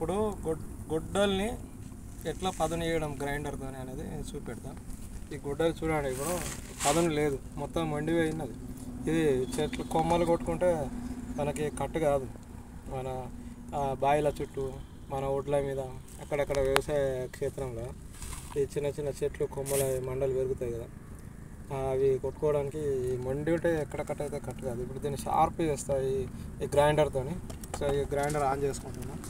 ఇప్పుడు గొడ్డల్ని ఎట్లా పదును చేయడం గ్రైండర్తో అనేది చూపెడతాం. ఈ గొడ్డలు చూడండి, ఇప్పుడు పదును లేదు, మొత్తం మండిపోయినది. ఇది చెట్లు కొమ్మలు కొట్టుకుంటే మనకి కట్టు కాదు. మన బాయిల చుట్టూ, మన ఒడ్ల మీద, అక్కడక్కడ వ్యవసాయ క్షేత్రంలో ఈ చిన్న చిన్న చెట్లు కొమ్మల మండలు పెరుగుతాయి కదా, అవి కొట్టుకోవడానికి మండి ఉంటే ఎక్కడ కట్ అయితే కట్ కాదు. ఇప్పుడు దీన్ని షార్ప్ చేస్తాయి ఈ గ్రైండర్తో. సో ఈ గ్రైండర్ ఆన్ చేసుకుంటున్నాం.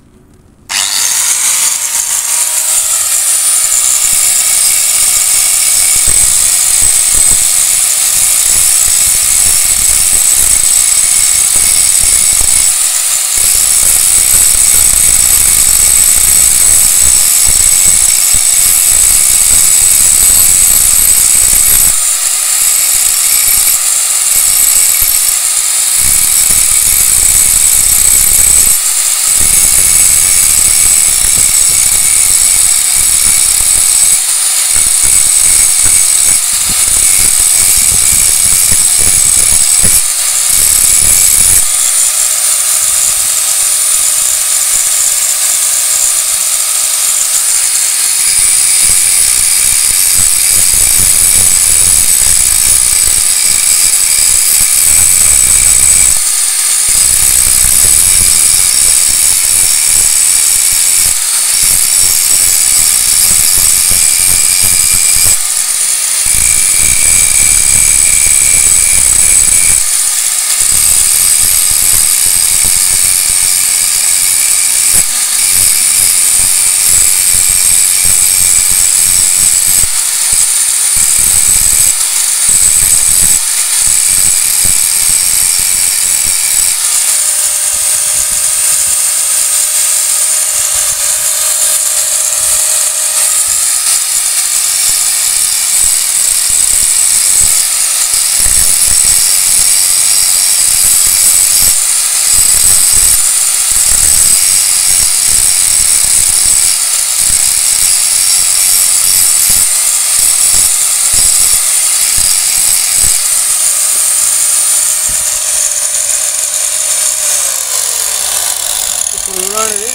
చూడండి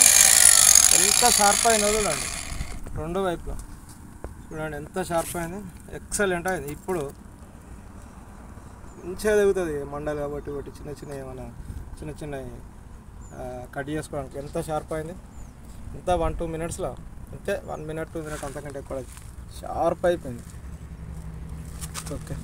ఎంత షార్ప్ అయిందో చూడండి, రెండు వైపులా చూడండి ఎంత షార్ప్ అయింది. ఎక్సలెంట్ అయింది. ఇప్పుడు మంచిగా దిగుతుంది మండలు కాబట్టి ఒకటి చిన్న చిన్న ఏమైనా చిన్న చిన్న కట్ చేసుకోవడానికి ఎంత షార్ప్ అయింది. ఎంత 1-2 మినిట్స్లో అంతే, 1 మినిట్ 2 మినిట్ అంతకంటే ఎక్కువ షార్ప్ అయిపోయింది. ఓకే.